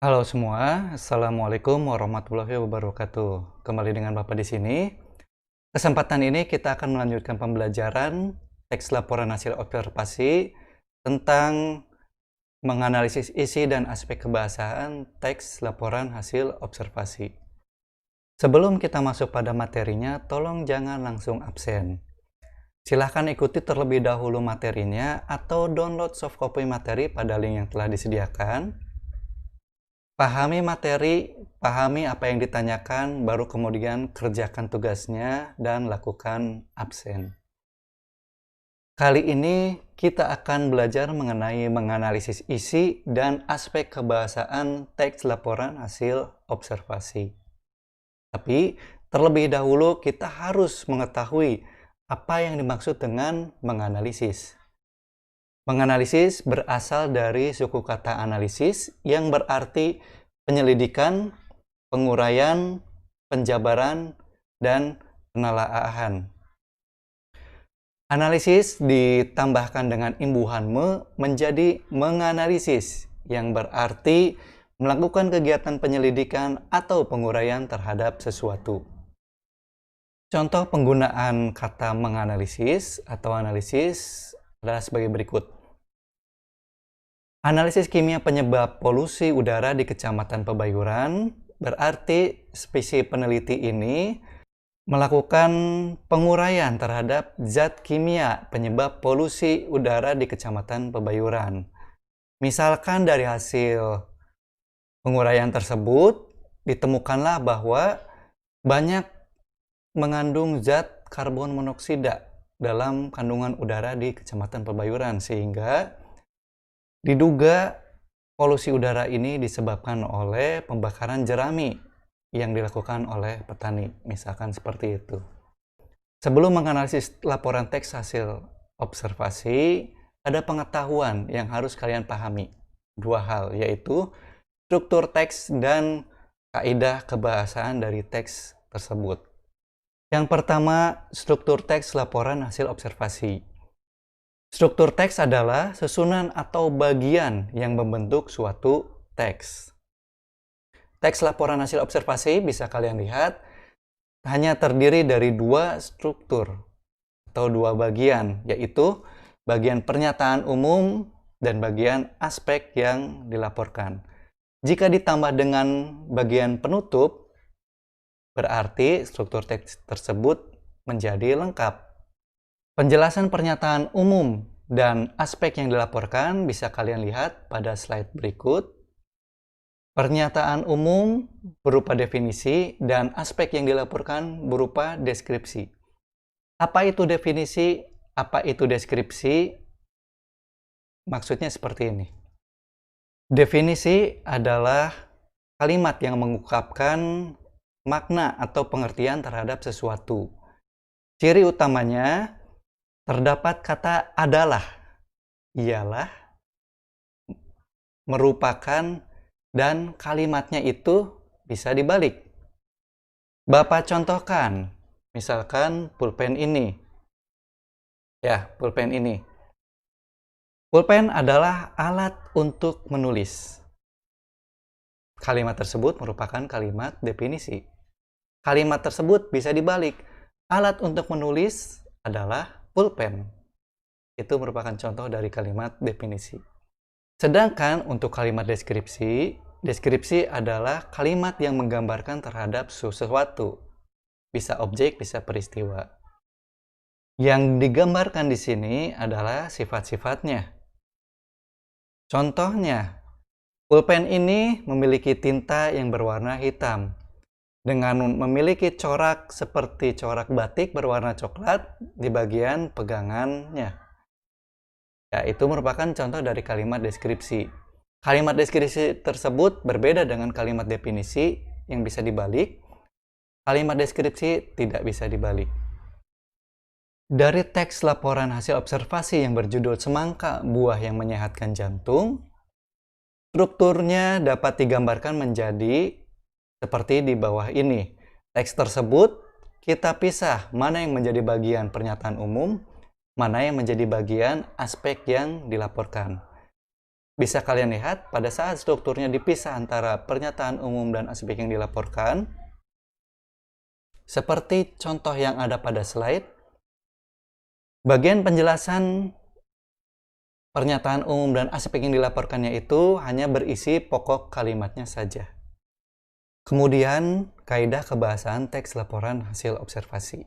Halo semua, Assalamualaikum warahmatullahi wabarakatuh. Kembali dengan Bapak di sini. Kesempatan ini kita akan melanjutkan pembelajaran teks laporan hasil observasi tentang menganalisis isi dan aspek kebahasaan teks laporan hasil observasi. Sebelum kita masuk pada materinya, tolong jangan langsung absen. Silahkan ikuti terlebih dahulu materinya atau download soft copy materi pada link yang telah disediakan. Pahami materi, pahami apa yang ditanyakan, baru kemudian kerjakan tugasnya dan lakukan absen. Kali ini kita akan belajar mengenai menganalisis isi dan aspek kebahasaan teks laporan hasil observasi. Tapi terlebih dahulu kita harus mengetahui apa yang dimaksud dengan menganalisis. Menganalisis berasal dari suku kata analisis yang berarti penyelidikan, penguraian, penjabaran, dan penelaahan. Analisis ditambahkan dengan imbuhan menjadi menganalisis yang berarti melakukan kegiatan penyelidikan atau penguraian terhadap sesuatu. Contoh penggunaan kata menganalisis atau analisis adalah sebagai berikut. Analisis kimia penyebab polusi udara di Kecamatan Pebayuran berarti spesies peneliti ini melakukan penguraian terhadap zat kimia penyebab polusi udara di Kecamatan Pebayuran. Misalkan dari hasil penguraian tersebut ditemukanlah bahwa banyak mengandung zat karbon monoksida dalam kandungan udara di Kecamatan Pebayuran, sehingga diduga polusi udara ini disebabkan oleh pembakaran jerami yang dilakukan oleh petani, misalkan seperti itu. Sebelum menganalisis laporan teks hasil observasi, ada pengetahuan yang harus kalian pahami. Dua hal, yaitu struktur teks dan kaidah kebahasaan dari teks tersebut. Yang pertama, struktur teks laporan hasil observasi. Struktur teks adalah susunan atau bagian yang membentuk suatu teks. Teks laporan hasil observasi bisa kalian lihat hanya terdiri dari dua struktur atau dua bagian, yaitu bagian pernyataan umum dan bagian aspek yang dilaporkan. Jika ditambah dengan bagian penutup, berarti struktur teks tersebut menjadi lengkap. Penjelasan pernyataan umum dan aspek yang dilaporkan bisa kalian lihat pada slide berikut. Pernyataan umum berupa definisi dan aspek yang dilaporkan berupa deskripsi. Apa itu definisi? Apa itu deskripsi? Maksudnya seperti ini. Definisi adalah kalimat yang mengungkapkan makna atau pengertian terhadap sesuatu. Ciri utamanya terdapat kata adalah, ialah, merupakan, dan kalimatnya itu bisa dibalik. Bapak contohkan, misalkan pulpen ini. Ya, pulpen ini. Pulpen adalah alat untuk menulis. Kalimat tersebut merupakan kalimat definisi. Kalimat tersebut bisa dibalik. Alat untuk menulis adalah pulpen. Itu merupakan contoh dari kalimat definisi. Sedangkan untuk kalimat deskripsi, deskripsi adalah kalimat yang menggambarkan terhadap sesuatu. Bisa objek, bisa peristiwa. Yang digambarkan di sini adalah sifat-sifatnya. Contohnya, pulpen ini memiliki tinta yang berwarna hitam. Dengan memiliki corak seperti corak batik berwarna coklat di bagian pegangannya. Ya, itu merupakan contoh dari kalimat deskripsi. Kalimat deskripsi tersebut berbeda dengan kalimat definisi yang bisa dibalik. Kalimat deskripsi tidak bisa dibalik. Dari teks laporan hasil observasi yang berjudul Semangka Buah yang Menyehatkan Jantung, strukturnya dapat digambarkan menjadi seperti di bawah ini. Teks tersebut kita pisah mana yang menjadi bagian pernyataan umum, mana yang menjadi bagian aspek yang dilaporkan. bisa kalian lihat pada saat strukturnya dipisah antara pernyataan umum dan aspek yang dilaporkan, seperti contoh yang ada pada slide, bagian penjelasan pernyataan umum dan aspek yang dilaporkannya itu hanya berisi pokok kalimatnya saja. Kemudian, kaidah kebahasaan teks laporan hasil observasi.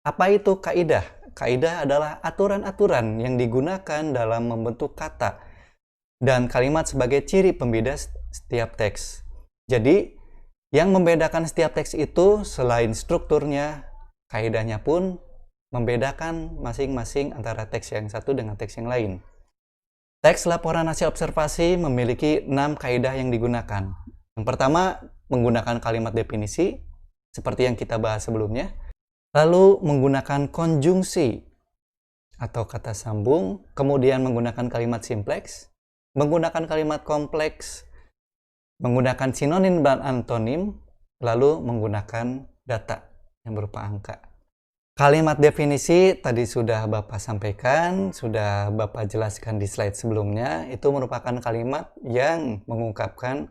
Apa itu kaidah? Kaidah adalah aturan-aturan yang digunakan dalam membentuk kata dan kalimat sebagai ciri pembeda setiap teks. Jadi, yang membedakan setiap teks itu selain strukturnya, kaidahnya pun membedakan masing-masing antara teks yang satu dengan teks yang lain. Teks laporan hasil observasi memiliki 6 kaidah yang digunakan. Yang pertama, menggunakan kalimat definisi, seperti yang kita bahas sebelumnya. Lalu menggunakan konjungsi atau kata sambung, kemudian menggunakan kalimat simpleks, menggunakan kalimat kompleks, menggunakan sinonim dan antonim, lalu menggunakan data yang berupa angka. Kalimat definisi tadi sudah Bapak sampaikan, sudah Bapak jelaskan di slide sebelumnya, itu merupakan kalimat yang mengungkapkan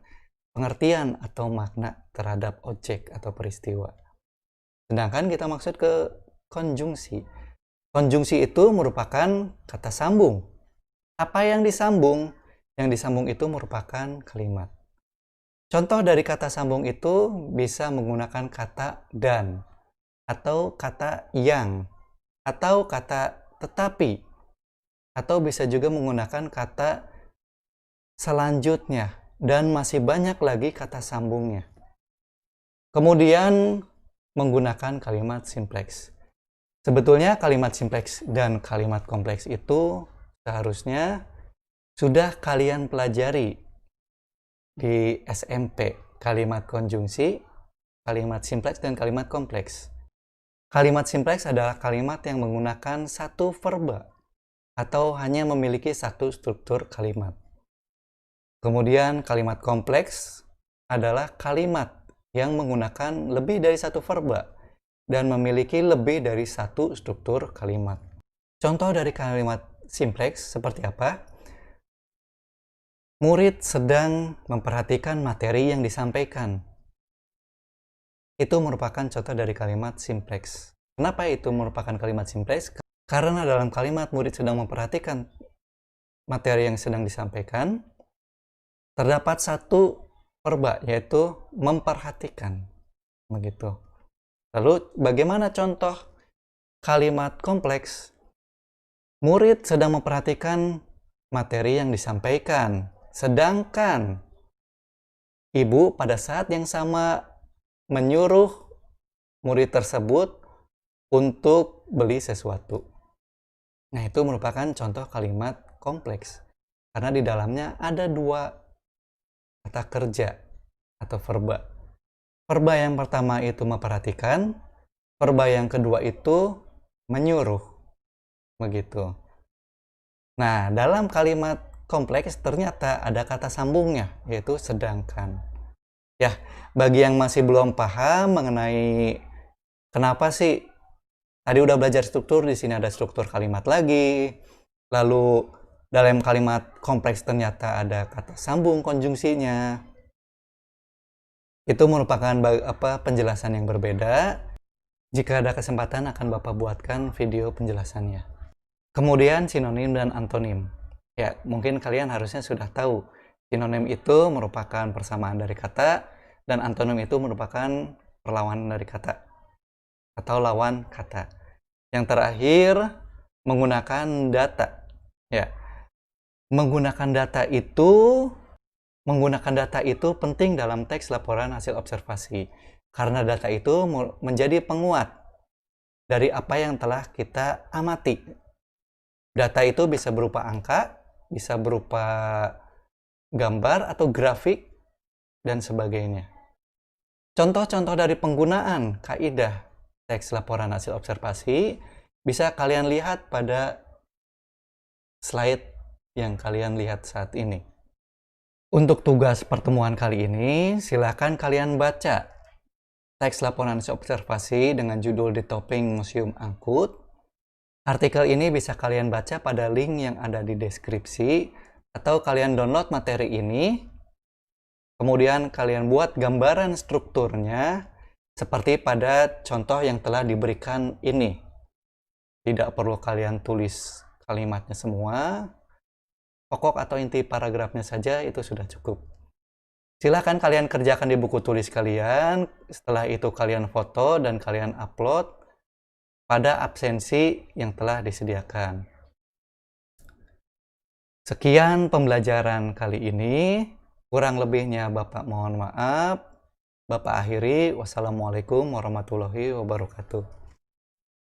pengertian atau makna terhadap objek atau peristiwa. Sedangkan kita maksud ke konjungsi. Konjungsi itu merupakan kata sambung. Apa yang disambung? Yang disambung itu merupakan kalimat. Contoh dari kata sambung itu bisa menggunakan kata dan, atau kata yang, atau kata tetapi, atau bisa juga menggunakan kata selanjutnya, dan masih banyak lagi kata sambungnya. Kemudian menggunakan kalimat simpleks. Sebetulnya kalimat simpleks dan kalimat kompleks itu seharusnya sudah kalian pelajari di SMP. Kalimat konjungsi, kalimat simpleks, dan kalimat kompleks. Kalimat simpleks adalah kalimat yang menggunakan satu verba atau hanya memiliki satu struktur kalimat. Kemudian kalimat kompleks adalah kalimat yang menggunakan lebih dari satu verba dan memiliki lebih dari satu struktur kalimat. Contoh dari kalimat simpleks seperti apa? Murid sedang memperhatikan materi yang disampaikan. Itu merupakan contoh dari kalimat simpleks. Kenapa itu merupakan kalimat simpleks? Karena dalam kalimat murid sedang memperhatikan materi yang sedang disampaikan, terdapat satu verba, yaitu memperhatikan. Begitu. Lalu bagaimana contoh kalimat kompleks? Murid sedang memperhatikan materi yang disampaikan, sedangkan ibu pada saat yang sama menyuruh murid tersebut untuk beli sesuatu. Nah, itu merupakan contoh kalimat kompleks karena di dalamnya ada dua kata kerja atau verba. Verba yang pertama itu memperhatikan, verba yang kedua itu menyuruh. Begitu. Nah, dalam kalimat kompleks ternyata ada kata sambungnya, yaitu sedangkan. Ya, bagi yang masih belum paham mengenai kenapa sih tadi udah belajar struktur, di sini ada struktur kalimat lagi. Lalu dalam kalimat kompleks ternyata ada kata sambung konjungsinya. Itu merupakan penjelasan yang berbeda. Jika ada kesempatan akan Bapak buatkan video penjelasannya. Kemudian sinonim dan antonim. Ya, mungkin kalian harusnya sudah tahu. Sinonim itu merupakan persamaan dari kata dan antonim itu merupakan perlawanan dari kata atau lawan kata. Yang terakhir menggunakan data. Ya. Menggunakan data itu penting dalam teks laporan hasil observasi, karena data itu menjadi penguat dari apa yang telah kita amati. Data itu bisa berupa angka, bisa berupa gambar atau grafik, dan sebagainya. Contoh-contoh dari penggunaan kaidah teks laporan hasil observasi bisa kalian lihat pada slide yang kalian lihat saat ini. Untuk tugas pertemuan kali ini, silakan kalian baca teks laporan hasil observasi dengan judul The Topping Museum Angkut. Artikel ini bisa kalian baca pada link yang ada di deskripsi. Atau kalian download materi ini, kemudian kalian buat gambaran strukturnya seperti pada contoh yang telah diberikan ini. Tidak perlu kalian tulis kalimatnya semua, pokok atau inti paragrafnya saja itu sudah cukup. Silahkan kalian kerjakan di buku tulis kalian, setelah itu kalian foto dan kalian upload pada absensi yang telah disediakan. Sekian pembelajaran kali ini, kurang lebihnya Bapak mohon maaf. Bapak akhiri, wassalamualaikum warahmatullahi wabarakatuh.